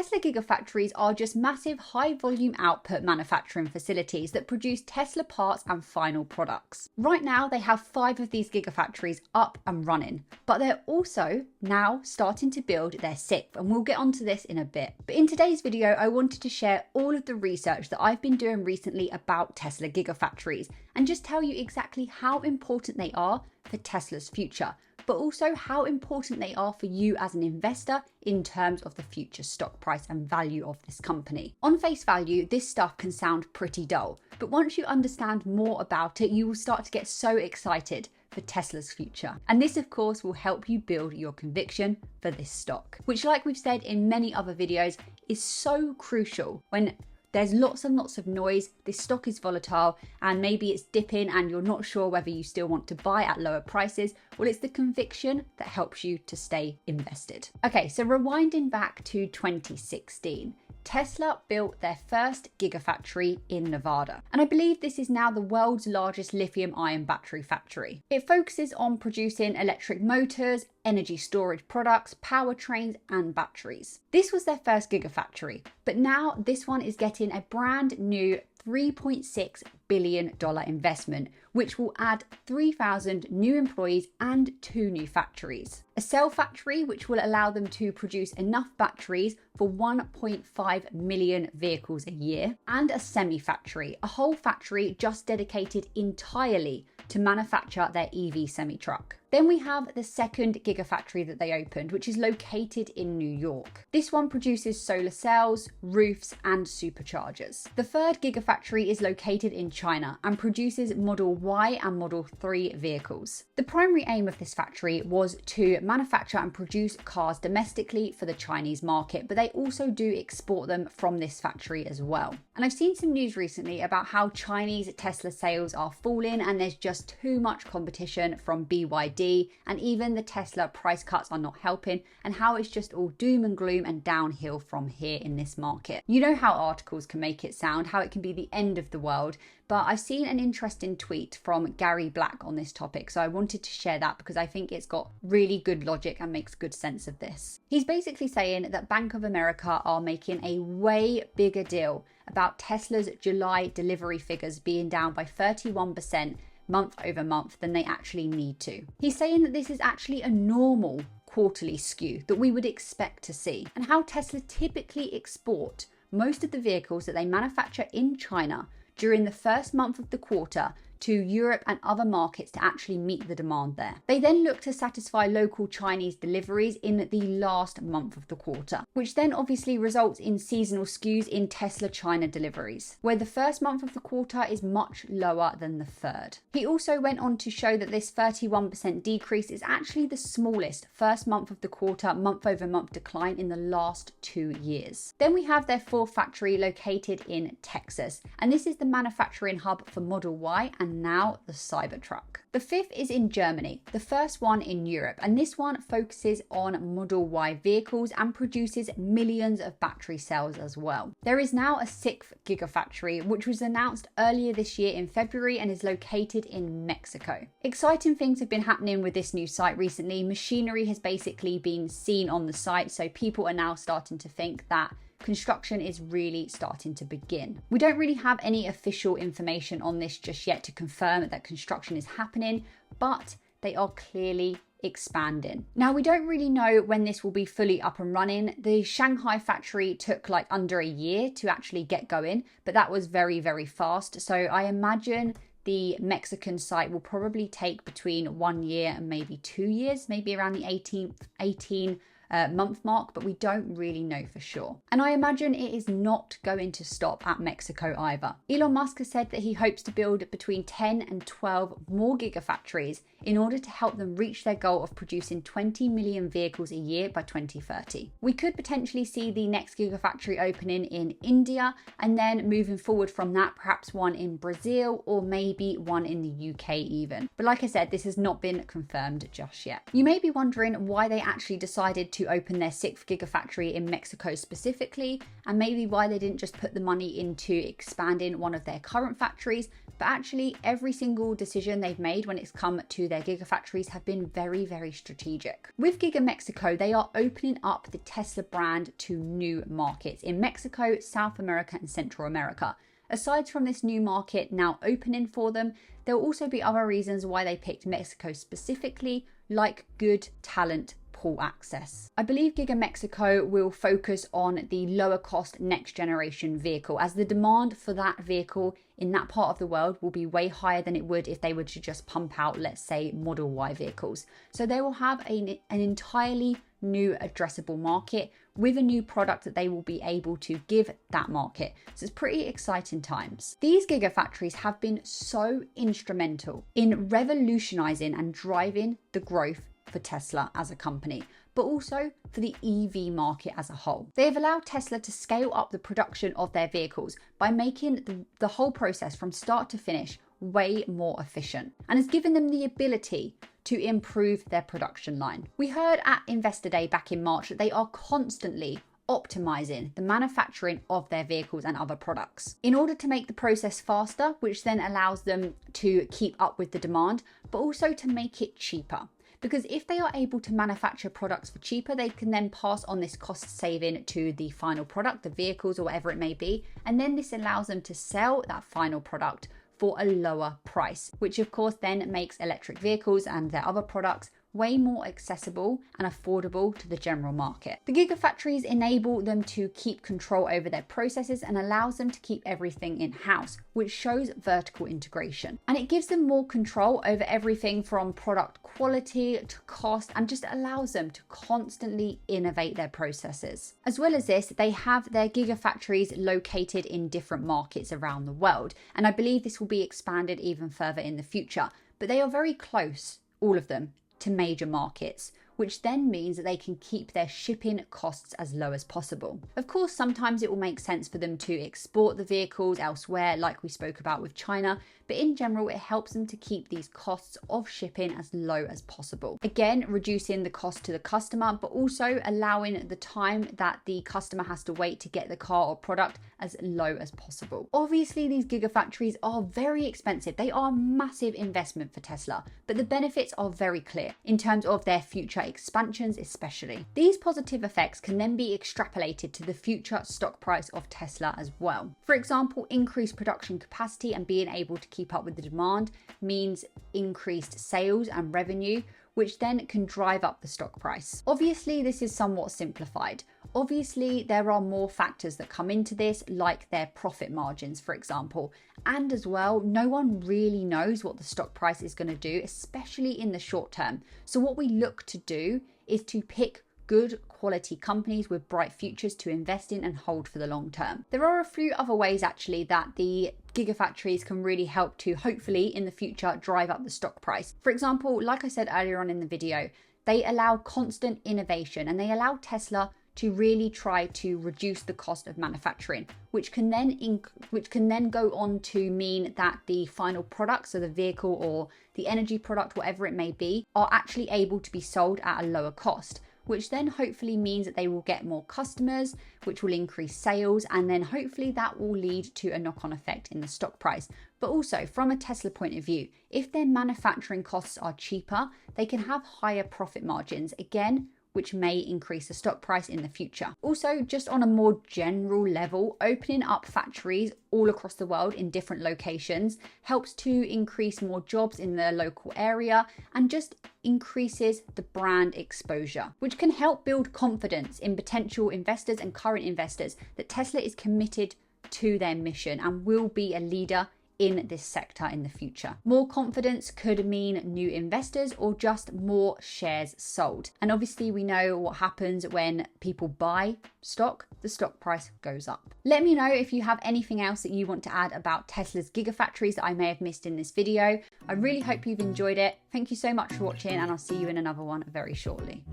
Tesla Gigafactories are just massive high volume output manufacturing facilities that produce Tesla parts and final products. Right now they have 5 of these Gigafactories up and running, but they're also now starting to build their 6th, and we'll get onto this in a bit. But in today's video I wanted to share all of the research that I've been doing recently about Tesla Gigafactories and just tell you exactly how important they are for Tesla's future, but also how important they are for you as an investor in terms of the future stock price and value of this company. On face value, this stuff can sound pretty dull, but once you understand more about it, you will start to get so excited for Tesla's future. And this, of course, will help you build your conviction for this stock, which, like we've said in many other videos, is so crucial when there's lots and lots of noise, this stock is volatile, and maybe it's dipping and you're not sure whether you still want to buy at lower prices. Well, it's the conviction that helps you to stay invested. Okay, so rewinding back to 2016, Tesla built their first Gigafactory in Nevada, and I believe this is now the world's largest lithium-ion battery factory. It focuses on producing electric motors, energy storage products, powertrains, and batteries. This was their first Gigafactory, but now this one is getting a brand new $3.6 billion investment, which will add 3,000 new employees and 2 new factories. A cell factory, which will allow them to produce enough batteries for 1.5 million vehicles a year, and a semi-factory, a whole factory just dedicated entirely to manufacture their EV semi-truck. Then we have the second Gigafactory that they opened, which is located in New York. This one produces solar cells, roofs, and superchargers. The third Gigafactory is located in China and produces Model Y and Model 3 vehicles. The primary aim of this factory was to manufacture and produce cars domestically for the Chinese market, but they also do export them from this factory as well. And I've seen some news recently about how Chinese Tesla sales are falling and there's just too much competition from BYD, and even the Tesla price cuts are not helping, and how it's just all doom and gloom and downhill from here in this market. You know how articles can make it sound, how it can be the end of the world, but I've seen an interesting tweet from Gary Black on this topic, so I wanted to share that because I think it's got really good logic and makes good sense of this. He's basically saying that Bank of America are making a way bigger deal about Tesla's July delivery figures being down by 31% month over month than they actually need to. He's saying that this is actually a normal quarterly skew that we would expect to see, and how Tesla typically export most of the vehicles that they manufacture in China during the first month of the quarter to Europe and other markets to actually meet the demand there. They then look to satisfy local Chinese deliveries in the last month of the quarter, which then obviously results in seasonal skews in Tesla China deliveries, where the first month of the quarter is much lower than the third. He also went on to show that this 31% decrease is actually the smallest first month of the quarter month over month decline in the last 2 years. Then we have their 4th factory located in Texas, and this is the manufacturing hub for Model Y and now the Cybertruck. The 5th is in Germany, the first one in Europe, and this one focuses on Model Y vehicles and produces millions of battery cells as well. There is now a 6th Gigafactory, which was announced earlier this year in February and is located in Mexico. Exciting things have been happening with this new site recently. Machinery has basically been seen on the site, so people are now starting to think that construction is really starting to begin. We don't really have any official information on this just yet to confirm that construction is happening, but they are clearly expanding. Now, we don't really know when this will be fully up and running. The Shanghai factory took like under a year to actually get going, but that was very, very fast. So I imagine the Mexican site will probably take between 1 year and maybe 2 years, maybe around the 18 month mark, but we don't really know for sure. And I imagine it is not going to stop at Mexico either. Elon Musk has said that he hopes to build between 10 and 12 more gigafactories in order to help them reach their goal of producing 20 million vehicles a year by 2030. We could potentially see the next gigafactory opening in India, and then moving forward from that, perhaps one in Brazil or maybe one in the UK even. But like I said, this has not been confirmed just yet. You may be wondering why they actually decided to open their 6th gigafactory in Mexico specifically, and maybe why they didn't just put the money into expanding one of their current factories. But actually, every single decision they've made when it's come to their Gigafactories have been very, very strategic. With Giga Mexico, they are opening up the Tesla brand to new markets in Mexico, South America, and Central America. Aside from this new market now opening for them, there will also be other reasons why they picked Mexico specifically, like good talent pool access. I believe Giga Mexico will focus on the lower cost next generation vehicle, as the demand for that vehicle in that part of the world will be way higher than it would if they were to just pump out, let's say, Model Y vehicles. So they will have an entirely new addressable market with a new product that they will be able to give that market. So it's pretty exciting times. These Gigafactories have been so instrumental in revolutionizing and driving the growth for Tesla as a company, but also for the EV market as a whole. They have allowed Tesla to scale up the production of their vehicles by making the whole process from start to finish way more efficient, and has given them the ability to improve their production line. We heard at Investor Day back in March that they are constantly optimizing the manufacturing of their vehicles and other products in order to make the process faster, which then allows them to keep up with the demand, but also to make it cheaper. Because if they are able to manufacture products for cheaper, they can then pass on this cost saving to the final product, the vehicles or whatever it may be. And then this allows them to sell that final product for a lower price, which of course then makes electric vehicles and their other products way more accessible and affordable to the general market. The Gigafactories enable them to keep control over their processes and allows them to keep everything in-house, which shows vertical integration. And it gives them more control over everything from product quality to cost, and just allows them to constantly innovate their processes. As well as this, they have their Gigafactories located in different markets around the world, and I believe this will be expanded even further in the future. But they are very close, all of them, to major markets, which then means that they can keep their shipping costs as low as possible. Of course, sometimes it will make sense for them to export the vehicles elsewhere, like we spoke about with China, but in general, it helps them to keep these costs of shipping as low as possible. Again, reducing the cost to the customer, but also allowing the time that the customer has to wait to get the car or product as low as possible. Obviously, these Gigafactories are very expensive. They are a massive investment for Tesla, but the benefits are very clear in terms of their future expansions especially. These positive effects can then be extrapolated to the future stock price of Tesla as well. For example, increased production capacity and being able to keep up with the demand means increased sales and revenue, which then can drive up the stock price. Obviously, this is somewhat simplified. Obviously, there are more factors that come into this, like their profit margins, for example. And as well, no one really knows what the stock price is going to do, especially in the short term. So what we look to do is to pick good quality companies with bright futures to invest in and hold for the long term. There are a few other ways actually that the Gigafactories can really help to hopefully in the future drive up the stock price. For example, like I said earlier on in the video, they allow constant innovation and they allow Tesla to really try to reduce the cost of manufacturing, which can then go on to mean that the final product, so the vehicle or the energy product, whatever it may be, are actually able to be sold at a lower cost, which then hopefully means that they will get more customers, which will increase sales, and then hopefully that will lead to a knock-on effect in the stock price. But also from a Tesla point of view, if their manufacturing costs are cheaper, they can have higher profit margins, again, which may increase the stock price in the future. Also, just on a more general level, opening up factories all across the world in different locations helps to increase more jobs in the local area and just increases the brand exposure, which can help build confidence in potential investors and current investors that Tesla is committed to their mission and will be a leader in this sector in the future. More confidence could mean new investors or just more shares sold. And obviously we know what happens when people buy stock, the stock price goes up. Let me know if you have anything else that you want to add about Tesla's Gigafactories that I may have missed in this video. I really hope you've enjoyed it. Thank you so much for watching and I'll see you in another one very shortly.